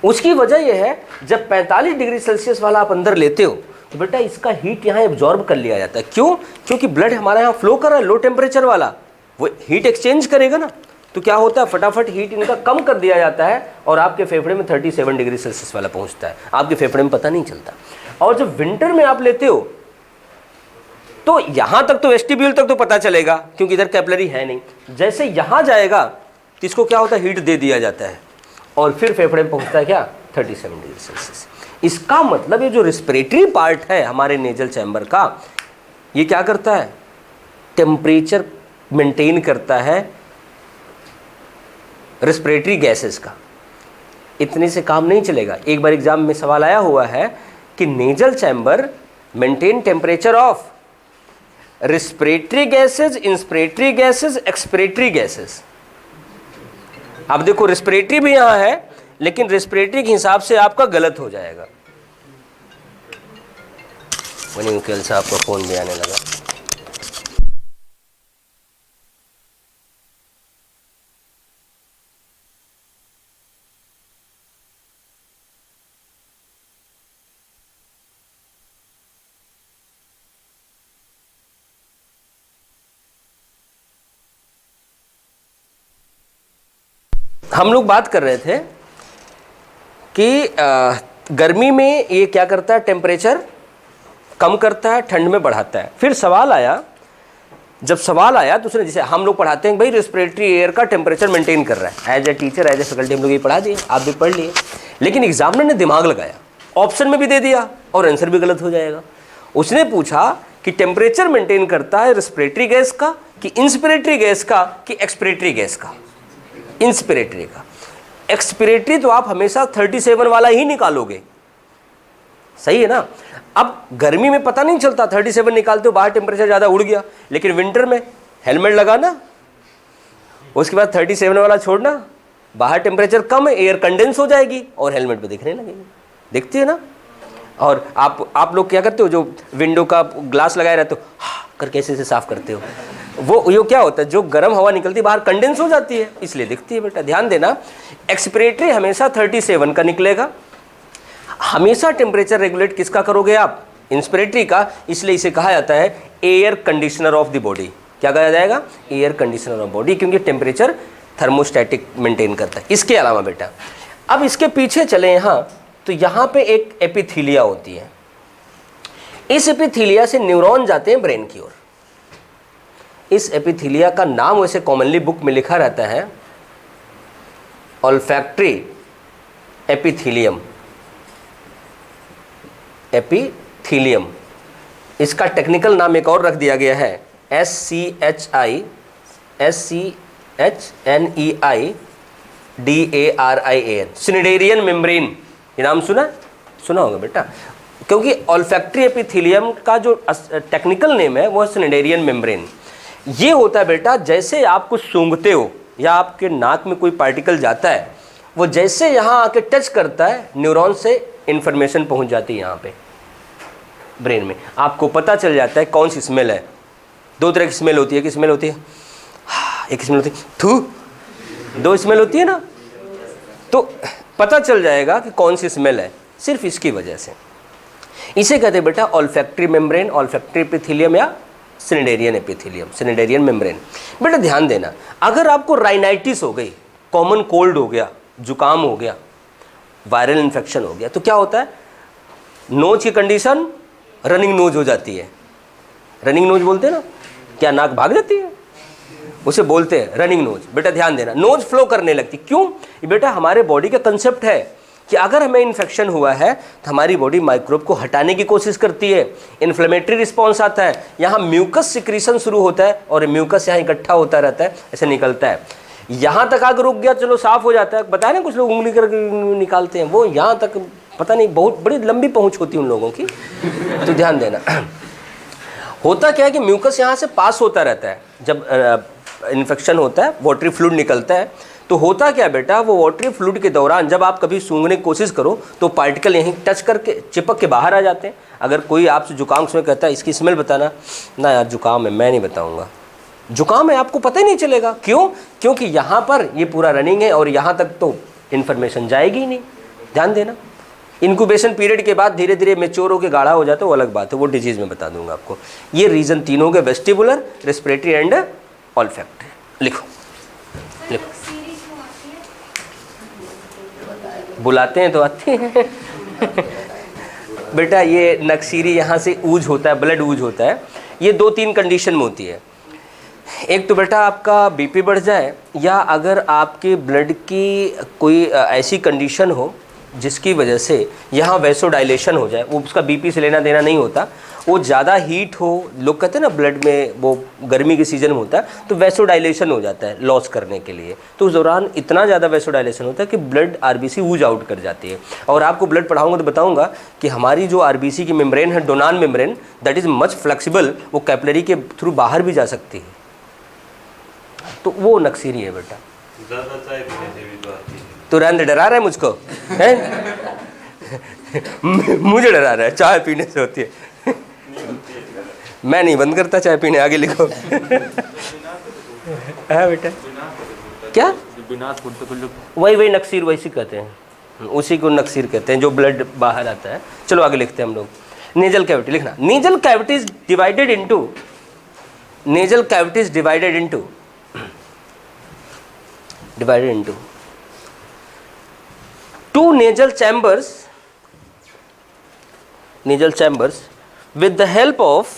उसकी वजह यह है, जब 45 डिग्री सेल्सियस वाला आप अंदर लेते हो तो बेटा इसका हीट यहाँ एब्जॉर्ब कर लिया जाता है। क्यों? क्योंकि ब्लड हमारा यहाँ फ्लो कर रहा है, लो टेम्परेचर वाला, वो हीट एक्सचेंज करेगा ना, तो क्या होता है फटाफट हीट इनका कम कर दिया जाता है और आपके फेफड़े में 37 डिग्री सेल्सियस वाला पहुंचता है, आपके फेफड़े में पता नहीं चलता। और जब विंटर में आप लेते हो तो यहां तक तो वेस्टिब्यूल तक तो पता चलेगा क्योंकि इधर कैपिलरी है नहीं, जैसे यहां जाएगा तो इसको क्या होता है, हीट दे दिया जाता है और फिर फेफड़े में पहुंचता है क्या, 37 डिग्री सेल्सियस। इसका मतलब ये जो रिस्पिरेटरी पार्ट है हमारे नेजल चैम्बर का, ये क्या करता है, टेम्परेचर मेंटेन करता है रिस्पिरेटरी गैसेस का। इतने से काम नहीं चलेगा। एक बार एग्जाम में सवाल आया हुआ है कि nasal chamber maintain temperature of respiratory gases, inspiratory gases, expiratory gases. अब देखो रिस्पिरेटरी भी यहां है लेकिन रिस्पिरेटरी के हिसाब से आपका गलत हो जाएगा। वही मुकेल साहब का फोन भी आने लगा। हम लोग बात कर रहे थे कि गर्मी में ये क्या करता है, टेम्परेचर कम करता है, ठंड में बढ़ाता है। फिर सवाल आया, जब सवाल आया तो उसने, जैसे हम लोग पढ़ाते हैं भाई रिस्पिरेटरी एयर का टेम्परेचर मेंटेन कर रहा है, as a teacher as a faculty हम लोग ये पढ़ा दिए, आप भी पढ़ लिए, लेकिन एग्जामिनर ने दिमाग लगाया, ऑप्शन में भी दे दिया और आंसर भी गलत हो जाएगा। उसने पूछा कि टेम्परेचर मेंटेन करता है रिस्पिरेटरी गैस का कि इंस्पिरेटरी गैस का कि एक्सपिरेटरी गैस का। इंस्पिरेटरी का। एक्सपिरेटरी तो आप हमेशा 37 वाला ही निकालोगे, सही है ना। अब गर्मी में पता नहीं चलता, 37 निकालते हो बाहर टेम्परेचर ज़्यादा उड़ गया, लेकिन विंटर में हेलमेट लगाना, उसके बाद 37 वाला छोड़ना, बाहर टेम्परेचर कम है, एयर कंडेंस हो जाएगी और हेलमेट पे दिखने लगेगी, दिखती है ना। और आप लोग क्या करते हो, जो विंडो का ग्लास लगाए रहते हो करके ऐसे साफ करते हो, वो ये क्या होता है, जो गर्म हवा निकलती है बाहर कंडेंस हो जाती है, इसलिए दिखती है। बेटा ध्यान देना, एक्सपिरेटरी हमेशा 37 का निकलेगा। हमेशा टेम्परेचर रेगुलेट किसका करोगे आप, इंस्पिरेटरी का, इसलिए इसे कहा जाता है air conditioner of the body. क्या कहा जाएगा, एयर कंडीशनर ऑफ बॉडी, क्योंकि टेम्परेचर थर्मोस्टैटिक मेंटेन करता है। इसके अलावा बेटा अब इसके पीछे चले यहाँ, तो यहाँ पे एक एपिथीलिया होती है। इस एपिथीलिया से न्यूरॉन जाते हैं ब्रेन की ओर। इस एपिथीलिया का नाम वैसे कॉमनली बुक में लिखा रहता है ऑल्फैक्टरी एपिथीलियम। एपिथीलियम, इसका टेक्निकल नाम एक और रख दिया गया है SCHNEIDARIAN, सिनेडेरियन मेम्ब्रेन। ये नाम सुना होगा बेटा, क्योंकि ऑल्फैक्टरी एपिथीलियम का जो टेक्निकल नेम है वो है सिनेडेरियन मेम्ब्रेन। ये होता है बेटा, जैसे आप कुछ सूंघते हो या आपके नाक में कोई पार्टिकल जाता है, वो जैसे यहाँ आके टच करता है, न्यूरॉन से इंफॉर्मेशन पहुँच जाती है यहाँ पे ब्रेन में। आपको पता चल जाता है कौन सी स्मेल है। दो तरह की स्मेल होती है, कि स्मेल होती है, एक स्मेल होती है थू, दो स्मेल होती है ना, तो पता चल जाएगा कि कौन सी स्मेल है सिर्फ इसकी वजह से। इसे कहते हैं बेटा ऑल्फैक्टरी मेम्ब्रेन, ऑल्फैक्टरी एपिथीलियम या सिनेडेरियन एपिथीलियम, सिनेडेरियन मेम्ब्रेन। बेटा ध्यान देना, अगर आपको राइनाइटिस हो गई, कॉमन कोल्ड हो गया, जुकाम हो गया, वायरल इन्फेक्शन हो गया, तो क्या होता है, नोज की कंडीशन रनिंग नोज हो जाती है। रनिंग नोज बोलते हैं ना, क्या नाक भाग जाती है, उसे बोलते हैं रनिंग नोज। बेटा ध्यान देना, नोज फ्लो करने लगती, क्यों, ये बेटा हमारे बॉडी का कंसेप्ट है कि अगर हमें इन्फेक्शन हुआ है तो हमारी बॉडी माइक्रोब को हटाने की कोशिश करती है, इन्फ्लेमेटरी रिस्पॉन्स आता है, यहाँ म्यूकस सिक्रीशन शुरू होता है और म्यूकस यहाँ इकट्ठा होता रहता है, ऐसे निकलता है। यहाँ तक आग रुक गया, चलो साफ हो जाता है। बताया ना, कुछ लोग उंगली करके निकालते हैं, वो यहाँ तक पता नहीं, बहुत बड़ी लंबी पहुँच होती है उन लोगों की, तो ध्यान देना। होता क्या है कि म्यूकस यहाँ से पास होता रहता है, जब इन्फेक्शन होता है, वाटरी फ्लूइड निकलता है, तो होता क्या बेटा, वो वाटरी फ्लूइड के दौरान जब आप कभी सूंघने की कोशिश करो तो पार्टिकल यहीं टच करके चिपक के बाहर आ जाते हैं। अगर कोई आपसे जुकाम समय कहता है इसकी स्मेल बताना, ना यार जुकाम है, मैं नहीं बताऊंगा, जुकाम है, आपको पता ही नहीं चलेगा। क्यों, क्योंकि यहाँ पर ये पूरा रनिंग है और यहाँ तक तो इन्फॉर्मेशन जाएगी ही नहीं। ध्यान देना। इंक्यूबेशन पीरियड के बाद धीरे धीरे मेच्योर होकर गाढ़ा हो जाता है, वो अलग बात है, वो डिजीज में बता दूंगा आपको। ये रीजन तीनों के, वेस्टिबुलर, रेस्पिरेटरी एंड ऑल्फैक्टरी। लिखो लिखो, बुलाते हैं तो आते हैं बेटा ये नक्सीरी यहाँ से ऊज होता है, ब्लड ऊज होता है। ये 2-3 कंडीशन में होती है। एक तो बेटा आपका बीपी बढ़ जाए, या अगर आपके ब्लड की कोई ऐसी कंडीशन हो जिसकी वजह से यहाँ वैसोडाइलेशन हो जाए, वो उसका बीपी से लेना देना नहीं होता, वो ज़्यादा हीट हो, लोग कहते हैं ना ब्लड में, वो गर्मी के सीजन में होता है तो वैसोडाइलेशन हो जाता है लॉस करने के लिए। तो उस दौरान इतना ज़्यादा वैसोडाइलेशन होता है कि ब्लड आरबीसी ऊज आउट कर जाती है। और आपको ब्लड पढ़ाऊंगा तो बताऊंगा कि हमारी जो आरबीसी की मेम्ब्रेन है, Donnan membrane, that is much flexible, वो कैपिलरी के थ्रू बाहर भी जा सकती है। तो वो नक्सीरी है बेटा। तो रहने डरा रहा है मुझको मुझे डरा रहा है, चाय पीने से होती है मैं नहीं बंद करता चाय पीने। आगे लिखो है बेटा, क्या वही नक्सीर वैसी कहते हैं, उसी को नक्सीर कहते हैं जो ब्लड बाहर आता है। चलो आगे लिखते हैं हम लोग। नेजल कैविटी लिखना। Nasal cavity is divided into, nasal cavity is divided into two nasal chambers with the help of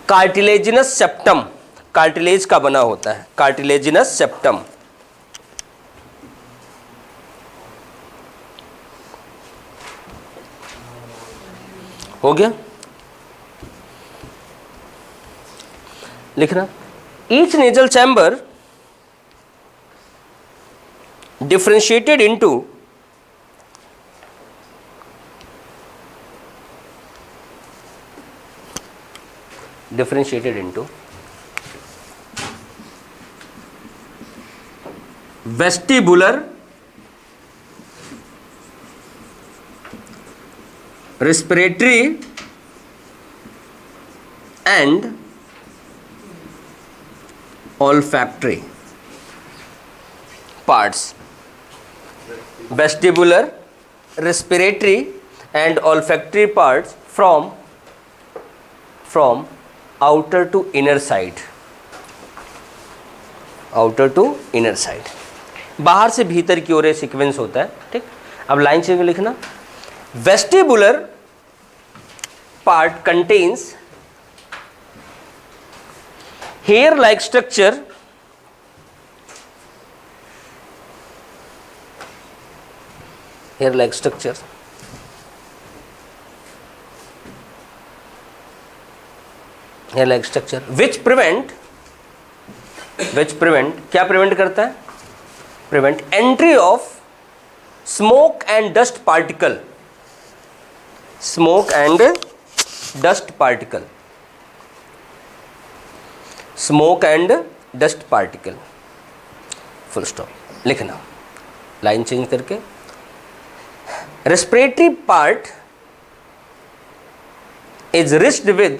cartilaginous septum, cartilage का बना होता है, कार्टिलेजिनस सेप्टम। हो गया, लिखना। Each nasal chamber differentiated into vestibular, respiratory and olfactory parts, vestibular, respiratory and olfactory parts from outer to inner side, outer to inner side, बाहर से भीतर की ओर सीक्वेंस होता है। ठीक, अब लाइन से लिखना। Vestibular part contains hair like structure, hair like structure which prevent क्या प्रिवेंट करता है? Prevent entry of smoke and dust particle, smoke and dust particle, smoke and dust particle, full stop. लिखना लाइन चेंज करके। Respiratory part is riched with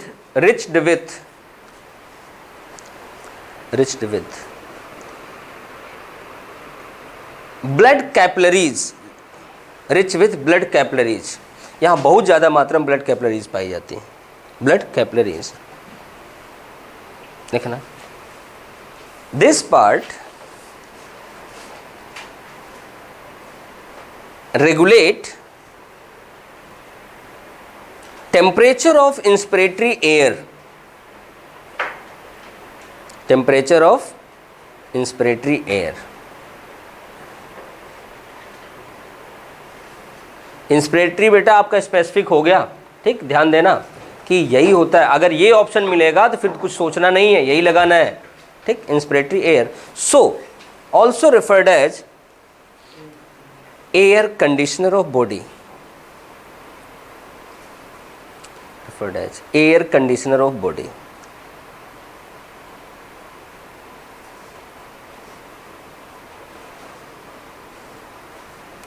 blood capillaries, rich with blood capillaries. यहाँ बहुत ज़्यादा मात्रा में blood capillaries पाई जाती हैं, blood capillaries लिखना। This part regulate temperature of inspiratory air, temperature of inspiratory air. Inspiratory बेटा आपका स्पेसिफिक हो गया। ठीक, ध्यान देना कि यही होता है। अगर ये ऑप्शन मिलेगा तो फिर कुछ सोचना नहीं है, यही लगाना है। ठीक, inspiratory air. So also referred as air conditioner of body, referred as air conditioner of body.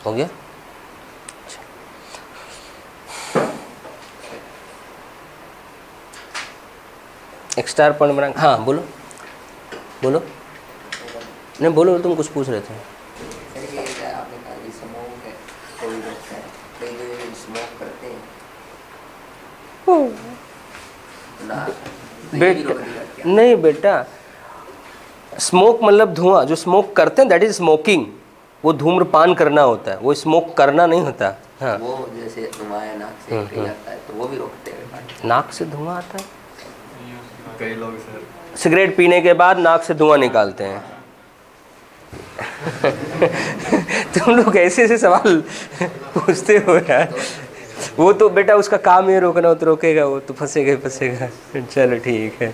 हो गया। एक स्टार पॉइंट बना, हाँ बोलो बोलो, नहीं बोलो, तुम कुछ पूछ रहे थे। सर ये क्या आपने कहा कि स्मोक है, कोई रोकता है, कई लोग स्मोक करते हैं ना, तो ये भी रोक दिया बेटा क्या? नहीं बेटा, स्मोक मतलब धुआं, जो स्मोक करते हैं दैट इज स्मोकिंग, वो धूम्रपान करना होता है, वो स्मोक करना नहीं होता। हाँ, वो जैसे धुआं है नाक से निकल जाता है तो वो भी रोकते हैं। नाक से धुआं आता है, कई लोग सर सिगरेट पीने के बाद नाक से धुआं निकालते हैं। तुम लोग ऐसे ऐसे सवाल पूछते हो यार। वो तो बेटा उसका काम है रोकना, वो तो रोकेगा, वो तो फंसेगा ही फंसेगा। चलो ठीक है।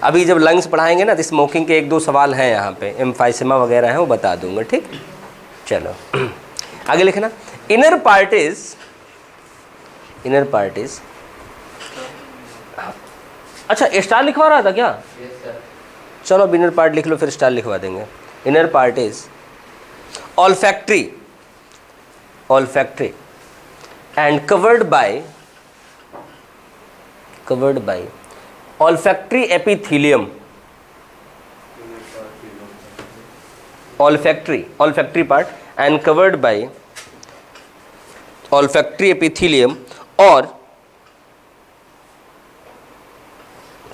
अभी जब लंग्स पढ़ाएंगे ना तो स्मोकिंग के 1-2 सवाल हैं यहाँ पे, एम्फाइसेमा वगैरह है, वो बता दूंगा, ठीक। चलो आगे लिखना। इनर पार्ट इज अच्छा स्टार लिखवा रहा था क्या? चलो अब इनर पार्ट लिख लो, फिर स्टार लिखवा देंगे। Inner part is olfactory and covered by olfactory epithelium, olfactory part and covered by olfactory epithelium or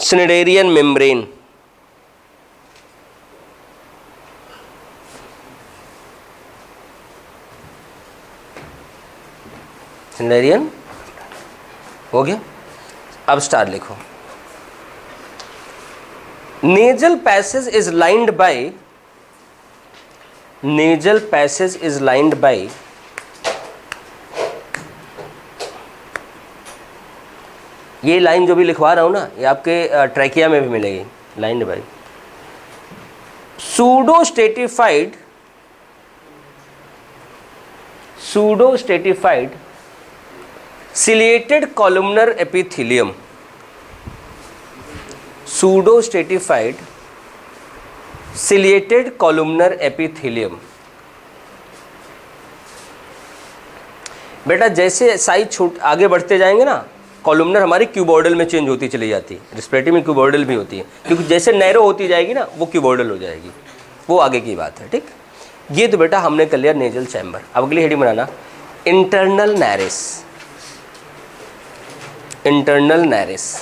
Cnidarian membrane. Cnidarian हो गया। अब स्टार लिखो। Nasal passage is lined by ये लाइन जो भी लिखवा रहा हूं ना, ये आपके ट्रैकिया में भी मिलेगी, lined by pseudo stratified ciliated columnar epithelium, pseudo-stratified ciliated columnar epithelium। बेटा जैसे साइज छोट आगे बढ़ते जाएंगे ना, कॉलुमनर हमारी क्यूबॉइडल में चेंज होती चली जाती है, रिस्पिरेटरी में क्यूबॉइडल भी होती है, क्योंकि जैसे नैरो होती जाएगी ना वो क्यूबॉइडल हो जाएगी, वो आगे की बात है, ठीक। ये तो बेटा हमने कर लिया नेजल चैम्बर। अब अगली हेडिंग बनाना इंटरनल नैरिस।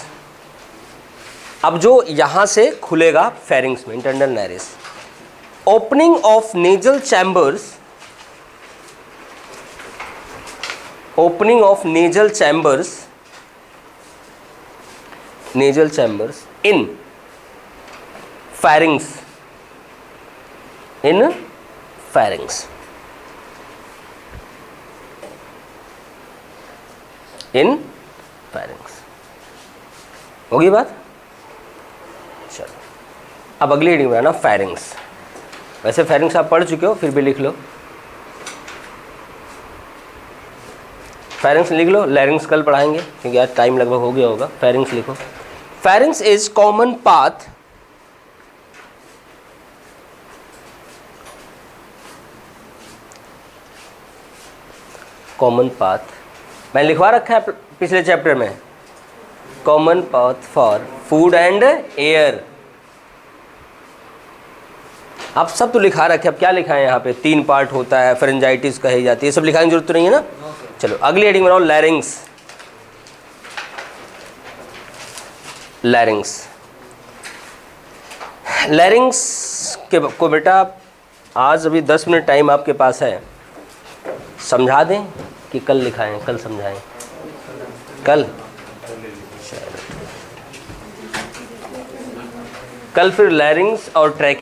अब जो यहां से खुलेगा फेरिंग्स में, internal नैरिस। Opening of nasal chambers in pharynx, होगी बात। चलो अब अगली हेडिंग बनाना फेरिंग्स। वैसे फेरिंग्स आप पढ़ चुके हो, फिर भी लिख लो। फेरिंग्स लिख लो, लैरिंग्स कल पढ़ाएंगे क्योंकि आज टाइम लगभग हो गया होगा। फेरिंग्स लिखो। फेरिंग्स इज कॉमन पाथ मैंने लिखवा रखा है पिछले चैप्टर में, common path for food and air. आप सब तो लिखा रखे, अब क्या लिखा है यहाँ पे? 3 पार्ट होता है, फेरेंजाइटिस कही जाती है, सब लिखाने की जरूरत तो नहीं है ना। चलो अगली हेडिंग बनाओ लैरिंग्स के को बेटा आज अभी 10 मिनट टाइम आपके पास है, समझा दें कि कल लिखाएं, कल समझाएं? कल फिर लैरिंग्स और ट्रैक